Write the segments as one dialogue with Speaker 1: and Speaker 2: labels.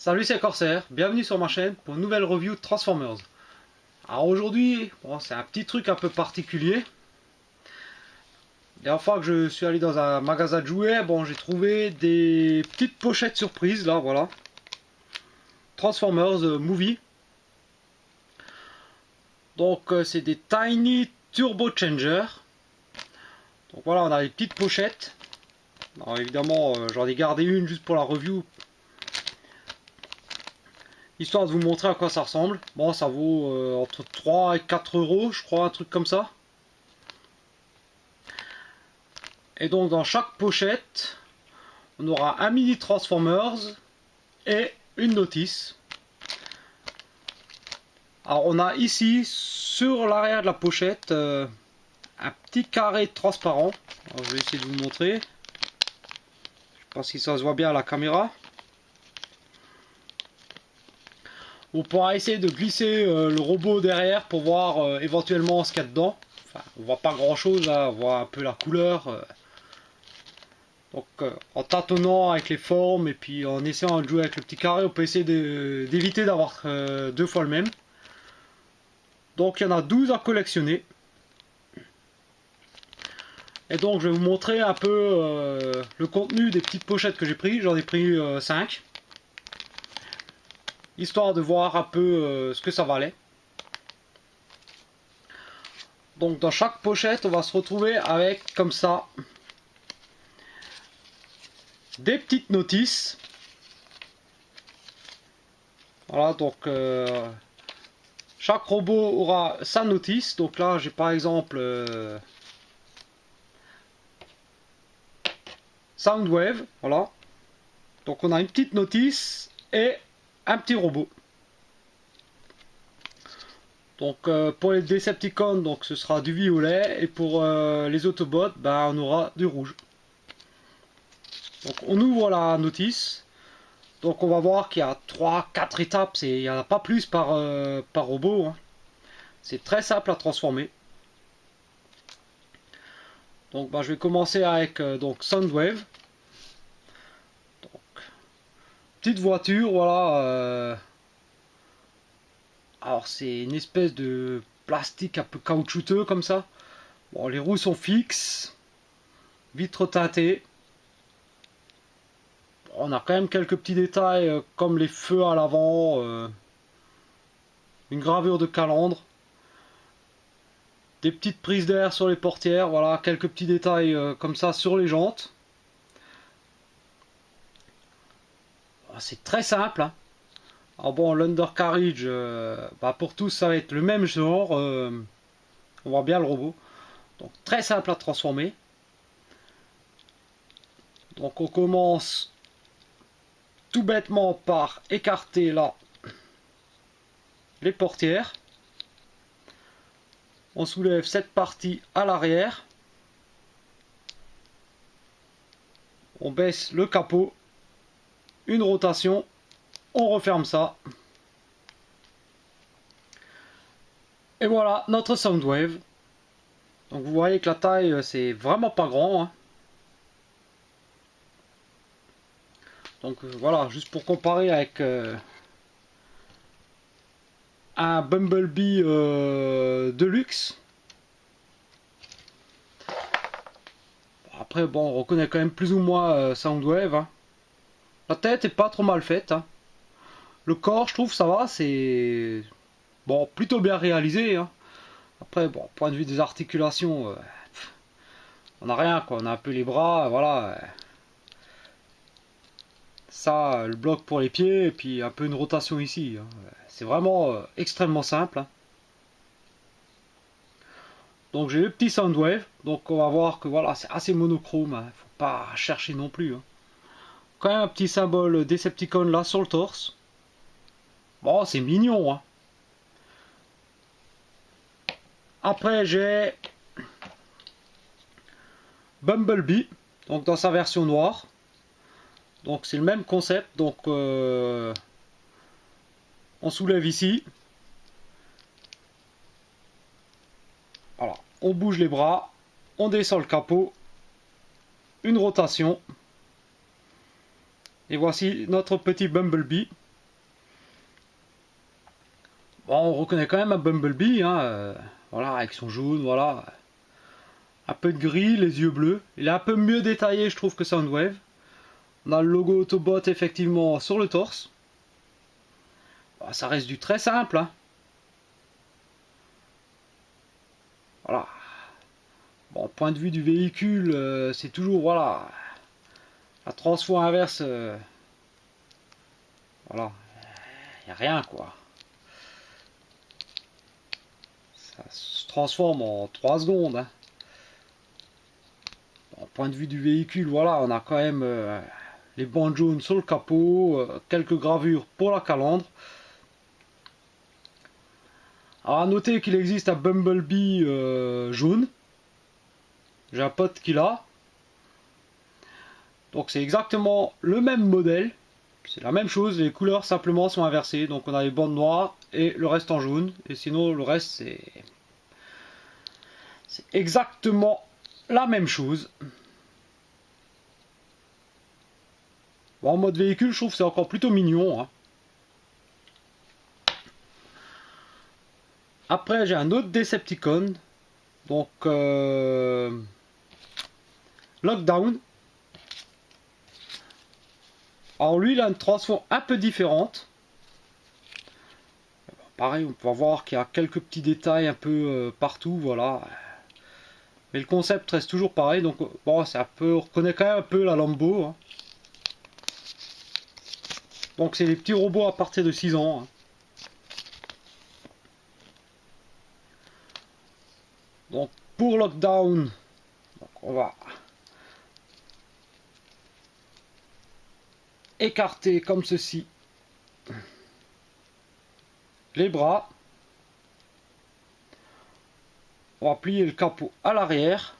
Speaker 1: Salut, c'est Corsair, bienvenue sur ma chaîne pour une nouvelle review de Transformers. Alors aujourd'hui, bon, c'est un petit truc un peu particulier. La dernière fois que je suis allé dans un magasin de jouets, bon, j'ai trouvé des petites pochettes surprises, là, voilà. Transformers Movie. Donc c'est des Tiny Turbo Changer. Donc voilà, on a des petites pochettes. Alors évidemment, j'en ai gardé une juste pour la review, histoire de vous montrer à quoi ça ressemble. Bon, ça vaut entre 3 et 4 euros, je crois, un truc comme ça. Et donc dans chaque pochette, on aura un mini Transformers et une notice. Alors on a ici, sur l'arrière de la pochette, un petit carré transparent. Alors, je vais essayer de vous montrer. Je sais pas si ça se voit bien à la caméra. On pourra essayer de glisser le robot derrière pour voir éventuellement ce qu'il y a dedans. Enfin, on voit pas grand chose, hein, on voit un peu la couleur. Donc en tâtonnant avec les formes et puis en essayant de jouer avec le petit carré, on peut essayer d'éviter d'avoir deux fois le même. Donc il y en a 12 à collectionner. Et donc je vais vous montrer un peu le contenu des petites pochettes que j'ai pris. J'en ai pris 5. Histoire de voir un peu ce que ça valait. Donc dans chaque pochette, on va se retrouver avec comme ça des petites notices. Voilà, donc chaque robot aura sa notice. Donc là, j'ai par exemple Soundwave. Voilà. Donc on a une petite notice et un petit robot. Donc pour les Decepticons, donc ce sera du violet, et pour les Autobots, ben, on aura du rouge. Donc on ouvre la notice. Donc on va voir qu'il y a 3-4 étapes, il n'y en a pas plus par robot, hein. C'est très simple à transformer. Donc ben, je vais commencer avec donc Soundwave. Donc, petite voiture, voilà. Alors c'est une espèce de plastique un peu caoutchouteux comme ça. Bon, les roues sont fixes, vitres teintées. On a quand même quelques petits détails comme les feux à l'avant, une gravure de calandre, des petites prises d'air sur les portières, voilà, quelques petits détails comme ça sur les jantes. C'est très simple, hein. Alors bon, l'undercarriage, bah pour tous ça va être le même genre, on voit bien le robot. Donc très simple à transformer. Donc on commence tout bêtement par écarter là les portières. On soulève cette partie à l'arrière. On baisse le capot. Une rotation. On referme ça. Et voilà notre Soundwave. Donc vous voyez que la taille c'est vraiment pas grand, hein. Donc voilà, juste pour comparer avec un Bumblebee Deluxe. Après bon, on reconnaît quand même plus ou moins Soundwave, hein. La tête est pas trop mal faite, hein. Le corps, je trouve ça va, c'est bon, plutôt bien réalisé, hein. Après bon, point de vue des articulations, on n'a rien quoi, on a un peu les bras, voilà. Ça, le bloc pour les pieds, et puis un peu une rotation ici, hein. C'est vraiment extrêmement simple, hein. Donc j'ai le petit Soundwave, donc on va voir que voilà, c'est assez monochrome, hein. Faut pas chercher non plus, hein. Quand même un petit symbole Decepticon là sur le torse. Bon, c'est mignon, hein. Après j'ai Bumblebee, donc dans sa version noire. Donc c'est le même concept, donc on soulève ici. Voilà, on bouge les bras, on descend le capot, une rotation. Et voici notre petit Bumblebee. Bon, on reconnaît quand même un Bumblebee, hein, voilà, avec son jaune, voilà. Un peu de gris, les yeux bleus. Il est un peu mieux détaillé, je trouve, que Soundwave. On a le logo Autobot, effectivement, sur le torse. Bon, ça reste du très simple, hein. Voilà. Bon, point de vue du véhicule, c'est toujours, voilà, la transfo inverse, voilà, il n'y a rien, quoi. Ça se transforme en 3 secondes, hein. Bon, point de vue du véhicule, voilà, on a quand même les bandes jaunes sur le capot, quelques gravures pour la calandre. Alors à noter qu'il existe un Bumblebee jaune. J'ai un pote qui l'a. Donc c'est exactement le même modèle. C'est la même chose, les couleurs simplement sont inversées. Donc on a les bandes noires et le reste en jaune. Et sinon le reste c'est exactement la même chose. Bon, en mode véhicule, je trouve que c'est encore plutôt mignon, hein. Après j'ai un autre Decepticon. Donc Lockdown. Alors lui il a une transforme un peu différente. Pareil, on peut voir qu'il y a quelques petits détails un peu partout, voilà. Mais le concept reste toujours pareil, donc bon, c'est un peu, on reconnaît quand même un peu la Lambo, hein. Donc c'est des petits robots à partir de 6 ans, hein. Donc pour Lockdown, donc on va écarter comme ceci les bras. On va plier le capot à l'arrière.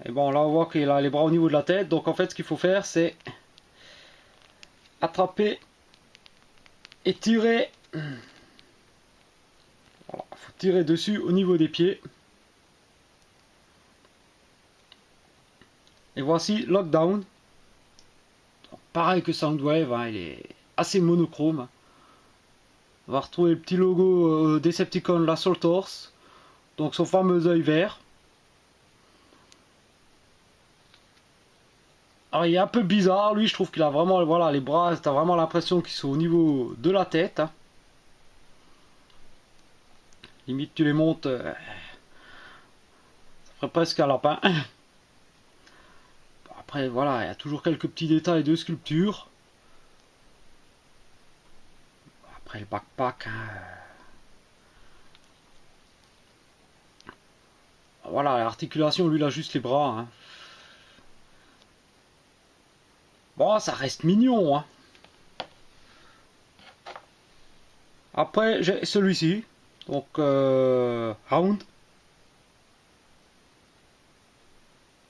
Speaker 1: Et bon, là on voit qu'il a les bras au niveau de la tête, donc en fait ce qu'il faut faire c'est attraper et tirer. Voilà, faut tirer dessus au niveau des pieds. Et voici Lockdown. Pareil que Soundwave, hein, il est assez monochrome. On va retrouver le petit logo Decepticon là sur le torse. Donc son fameux œil vert. Alors il est un peu bizarre, lui je trouve qu'il a vraiment, voilà, les bras, t'as vraiment l'impression qu'ils sont au niveau de la tête, hein. Limite tu les montes, ça ferait presque un lapin. Bon, après voilà, il y a toujours quelques petits détails de sculpture. Après le backpack, hein. Voilà, l'articulation, lui il a juste les bras, hein. Bon, ça reste mignon, hein. Après, j'ai celui-ci. Donc, Hound.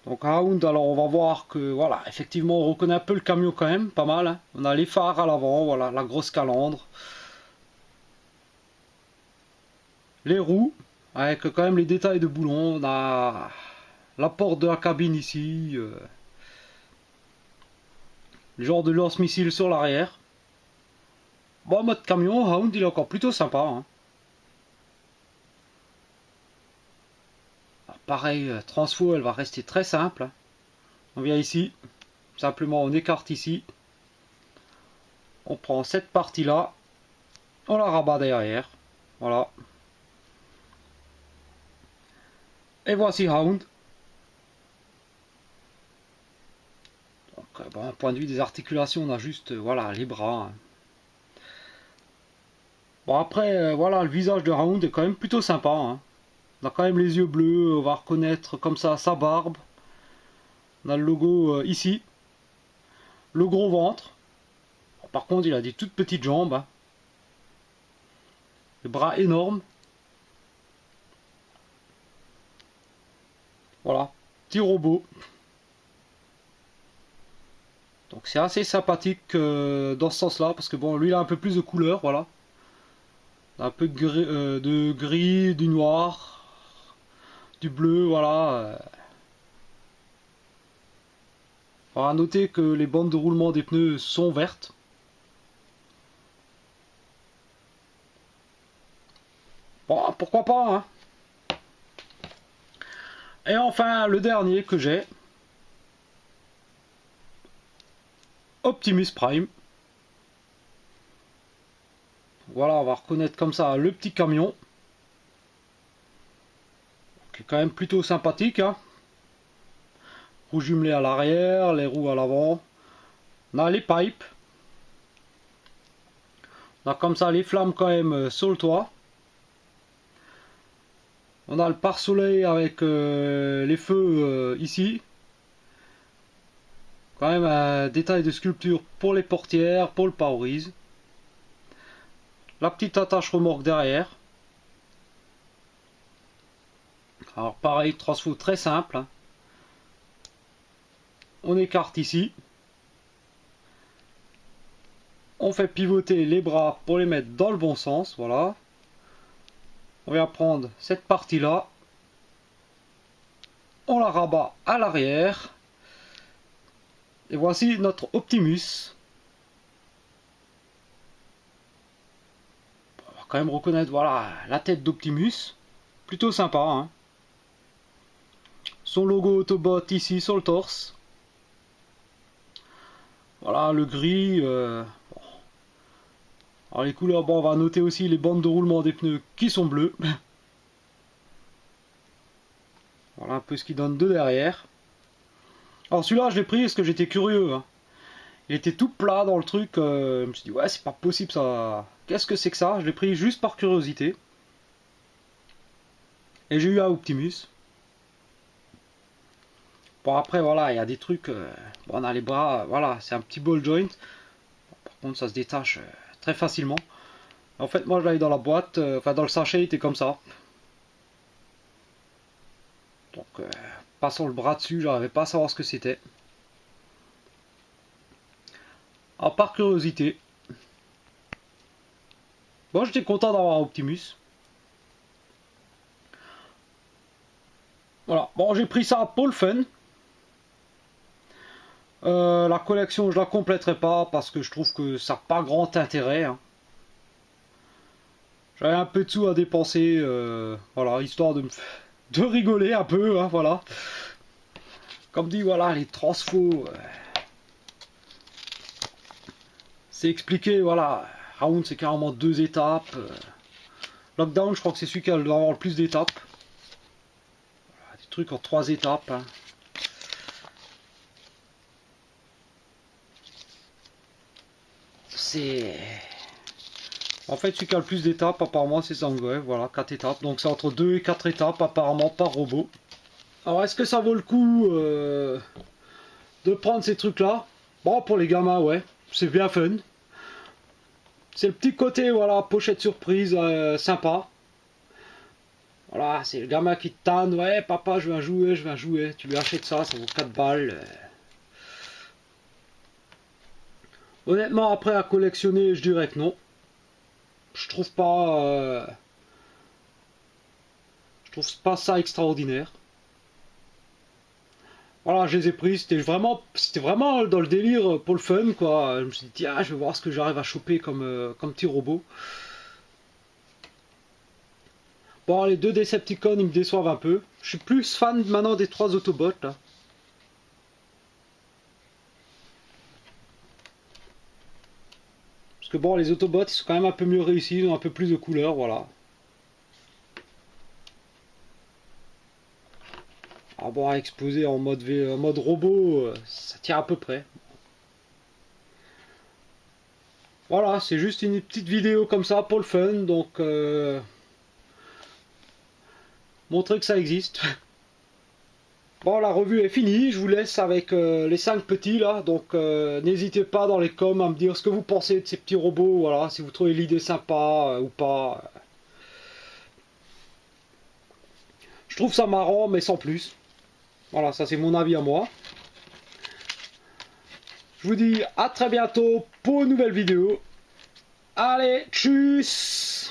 Speaker 1: Donc, Hound, alors on va voir que, voilà, effectivement, on reconnaît un peu le camion quand même, pas mal, hein. On a les phares à l'avant, voilà, la grosse calandre. Les roues, avec quand même les détails de boulon. On a la porte de la cabine ici. Le genre de lance-missile sur l'arrière. Bon, mode camion, Hound, il est encore plutôt sympa, hein. Alors, pareil, transfo, elle va rester très simple, hein. On vient ici, simplement on écarte ici. On prend cette partie là, on la rabat derrière. Voilà. Et voici Hound. Donc, bon, point de vue des articulations, on a juste voilà, les bras, hein. Bon, après, voilà, le visage de Hound est quand même plutôt sympa, hein. On a quand même les yeux bleus, on va reconnaître comme ça sa barbe. On a le logo ici. Le gros ventre. Bon, par contre, il a des toutes petites jambes, hein. Les bras énormes. Voilà. Petit robot. Donc c'est assez sympathique dans ce sens-là, parce que bon, lui il a un peu plus de couleur, voilà. Un peu de gris, du noir, du bleu, voilà. Alors à noter que les bandes de roulement des pneus sont vertes. Bon, pourquoi pas, hein. Et enfin, le dernier que j'ai, Optimus Prime. Voilà, on va reconnaître comme ça le petit camion, qui est quand même plutôt sympathique, hein. Roues jumelées à l'arrière, les roues à l'avant. On a les pipes. On a comme ça les flammes quand même sur le toit. On a le pare-soleil avec les feux ici. Quand même un détail de sculpture pour les portières, pour le pare-brise. La petite attache remorque derrière. Alors pareil, transfo très simple, hein. On écarte ici. On fait pivoter les bras pour les mettre dans le bon sens, voilà. On vient prendre cette partie-là. On la rabat à l'arrière. Et voici notre Optimus. On va quand même reconnaître, voilà, la tête d'Optimus. Plutôt sympa, hein. Son logo Autobot ici sur le torse. Voilà, le gris. Bon. Alors les couleurs, bon, on va noter aussi les bandes de roulement des pneus qui sont bleues. Voilà un peu ce qui donne de derrière. Alors celui-là, je l'ai pris parce que j'étais curieux, hein. Il était tout plat dans le truc. Je me suis dit, ouais, c'est pas possible ça. Qu'est-ce que c'est que ça? Je l'ai pris juste par curiosité. Et j'ai eu un Optimus. Bon, après, voilà, il y a des trucs. Bon, on a les bras, voilà, c'est un petit ball joint. Bon, par contre, ça se détache très facilement. En fait, moi, je l'avais dans la boîte, enfin, dans le sachet, il était comme ça. Donc, passant le bras dessus, j'arrivais pas à savoir ce que c'était. Alors, par curiosité. Bon, j'étais content d'avoir un Optimus. Voilà, bon, j'ai pris ça pour le fun. La collection, je la compléterai pas parce que je trouve que ça n'a pas grand intérêt, hein. J'avais un peu de sous à dépenser, voilà, histoire de rigoler un peu, hein, voilà. Comme dit, voilà, les transfos, c'est expliqué, voilà. Round, c'est carrément 2 étapes. Lockdown, je crois que c'est celui qui doit avoir le plus d'étapes. Voilà, des trucs en 3 étapes, hein. C'est... En fait, celui qui a le plus d'étapes, apparemment, c'est Zangief, voilà, 4 étapes. Donc c'est entre 2 et 4 étapes, apparemment, par robot. Alors, est-ce que ça vaut le coup de prendre ces trucs-là? Bon, pour les gamins, ouais, c'est bien fun. C'est le petit côté, voilà, pochette surprise, sympa. Voilà, c'est le gamin qui te tanne, ouais, papa, je veux un jouet, je veux un jouet. Tu lui achètes ça, ça vaut 4 balles. Honnêtement, après à collectionner, je dirais que non. Je trouve pas ça extraordinaire. Voilà, je les ai pris, c'était vraiment dans le délire pour le fun, quoi. Je me suis dit, tiens, je vais voir ce que j'arrive à choper comme petit robot. Bon, les 2 Decepticons, ils me déçoivent un peu. Je suis plus fan maintenant des 3 Autobots, là. Parce que bon, les Autobots, ils sont quand même un peu mieux réussis, ils ont un peu plus de couleurs, voilà. Ah bon, à exposer en mode robot, ça tient à peu près. Voilà, c'est juste une petite vidéo comme ça pour le fun, donc montrer que ça existe. Bon, la revue est finie, je vous laisse avec les 5 petits là, donc n'hésitez pas dans les coms à me dire ce que vous pensez de ces petits robots, voilà, si vous trouvez l'idée sympa ou pas. Je trouve ça marrant, mais sans plus. Voilà, ça c'est mon avis à moi. Je vous dis à très bientôt pour une nouvelle vidéo. Allez, tchuss!